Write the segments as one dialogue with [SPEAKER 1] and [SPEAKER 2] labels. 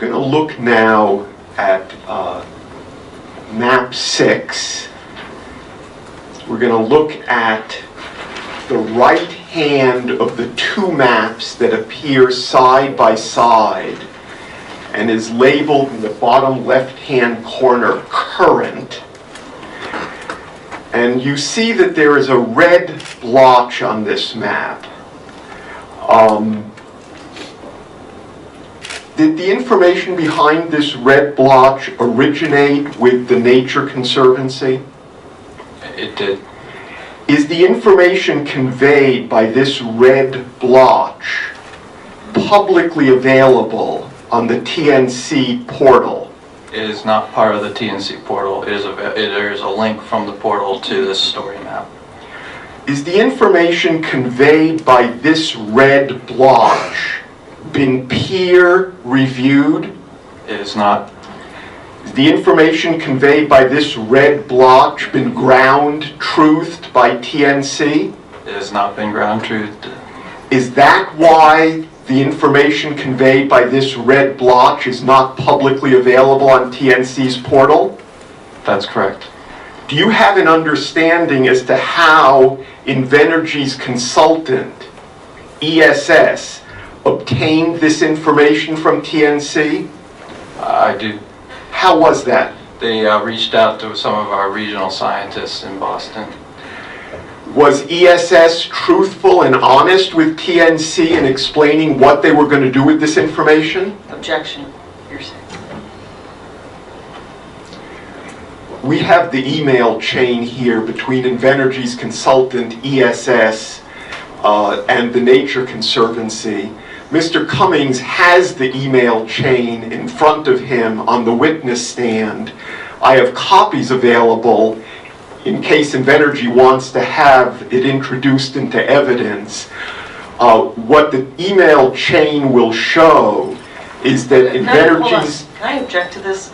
[SPEAKER 1] going to look now at map 6. We're going to look at the right hand of the two maps that appear side by side and is labeled in the bottom left-hand corner current. And you see that there is a red blotch on this map. Did the information behind this red blotch originate with the Nature Conservancy?
[SPEAKER 2] It did.
[SPEAKER 1] Is the information conveyed by this red blotch publicly available on the TNC portal?
[SPEAKER 2] It is not part of the TNC portal. There is a link from the portal to this story map.
[SPEAKER 1] Is the information conveyed by this red blotch been peer reviewed?
[SPEAKER 2] It is not.
[SPEAKER 1] Is the information conveyed by this red blotch been ground truthed by TNC?
[SPEAKER 2] It has not been ground truthed.
[SPEAKER 1] Is that why the information conveyed by this red blotch is not publicly available on TNC's portal?
[SPEAKER 2] That's correct.
[SPEAKER 1] Do you have an understanding as to how Invenergy's consultant, ESS, obtained this information from TNC?
[SPEAKER 2] I do.
[SPEAKER 1] How was that?
[SPEAKER 2] They reached out to some of our regional scientists in Boston.
[SPEAKER 1] Was ESS truthful and honest with TNC in explaining what they were going to do with this information?
[SPEAKER 3] Objection. Hearsay.
[SPEAKER 1] We have the email chain here between Invenergy's consultant, ESS, and the Nature Conservancy. Mr. Cummings has the email chain in front of him on the witness stand. I have copies available in case Invenergy wants to have it introduced into evidence. What the email chain will show is that Invenergy's...
[SPEAKER 3] Can I object to this?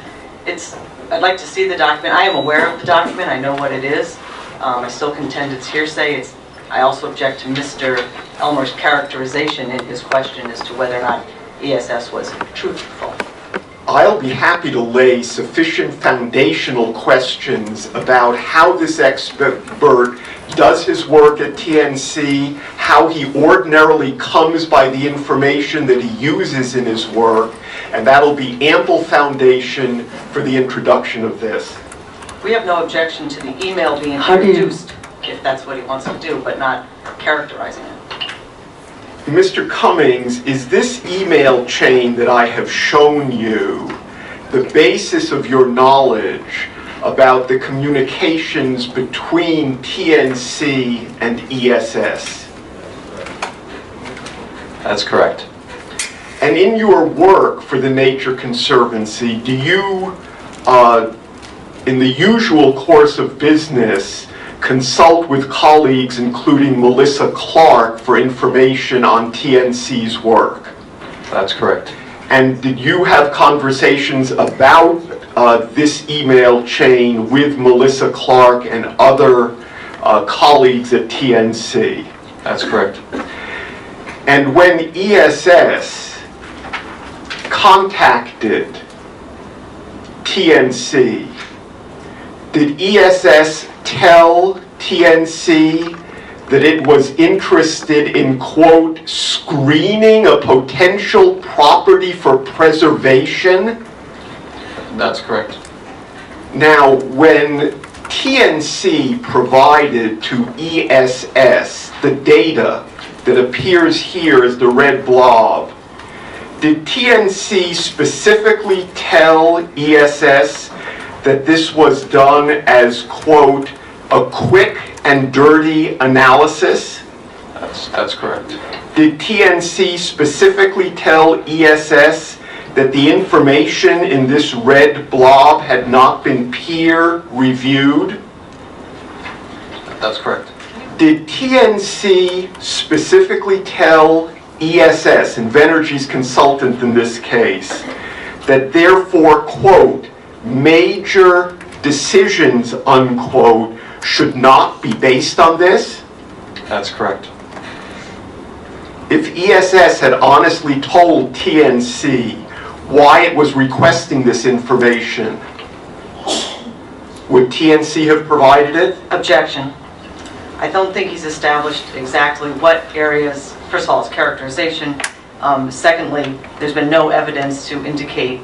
[SPEAKER 3] I'd like to see the document. I am aware of the document. I know what it is. I still contend it's hearsay. I also object to Mr. Elmer's characterization in his question as to whether or not ESS was truthful.
[SPEAKER 1] I'll be happy to lay sufficient foundational questions about how this expert does his work at TNC, how he ordinarily comes by the information that he uses in his work, and that'll be ample foundation for the introduction of this.
[SPEAKER 3] We have no objection to the email being introduced, if that's what he wants to do, but not characterizing it.
[SPEAKER 1] Mr. Cummings, is this email chain that I have shown you the basis of your knowledge about the communications between TNC and ESS?
[SPEAKER 2] That's correct.
[SPEAKER 1] And in your work for the Nature Conservancy, do you, in the usual course of business, consult with colleagues including Melissa Clark for information on TNC's work?
[SPEAKER 2] That's correct.
[SPEAKER 1] And did you have conversations about this email chain with Melissa Clark and other colleagues at TNC?
[SPEAKER 2] That's correct.
[SPEAKER 1] And when ESS contacted TNC, did ESS tell TNC that it was interested in, quote, screening a potential property for preservation?
[SPEAKER 2] That's correct.
[SPEAKER 1] Now, when TNC provided to ESS the data that appears here as the red blob, did TNC specifically tell ESS that this was done as, quote, a quick and dirty analysis?
[SPEAKER 2] That's correct.
[SPEAKER 1] Did TNC specifically tell ESS that the information in this red blob had not been peer reviewed?
[SPEAKER 2] That's correct.
[SPEAKER 1] Did TNC specifically tell ESS, Invenergy's consultant in this case, that therefore, quote, major decisions, unquote, should not be based on this?
[SPEAKER 2] That's correct.
[SPEAKER 1] If ESS had honestly told TNC why it was requesting this information, would TNC have provided it?
[SPEAKER 3] Objection. I don't think he's established exactly what areas, first of all, his characterization. Secondly, there's been no evidence to indicate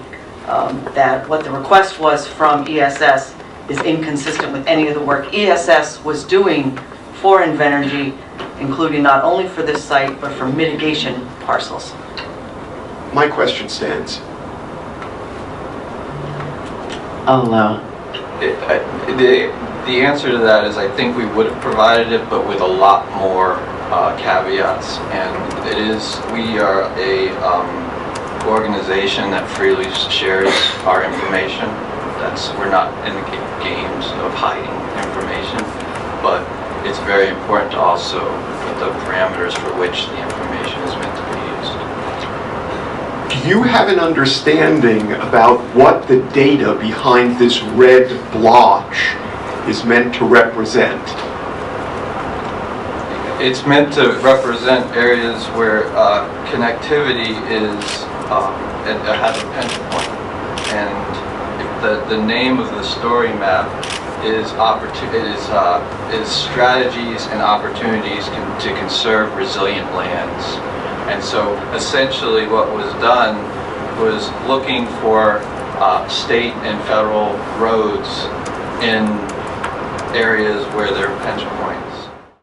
[SPEAKER 3] that what the request was from ESS is inconsistent with any of the work ESS was doing for Invenergy, including not only for this site, but for mitigation parcels.
[SPEAKER 1] My question stands.
[SPEAKER 4] Allow.
[SPEAKER 2] The answer to that is I think we would have provided it, but with a lot more caveats. And we are a organization that freely shares our information. We're not in the games of hiding information, but it's very important to also put the parameters for which the information is meant to be used.
[SPEAKER 1] Do you have an understanding about what the data behind this red blotch is meant to represent?
[SPEAKER 2] It's meant to represent areas where connectivity has a pinch point. And the name of the story map is strategies and opportunities to conserve resilient lands. And so essentially what was done was looking for state and federal roads in areas where there are pinch points.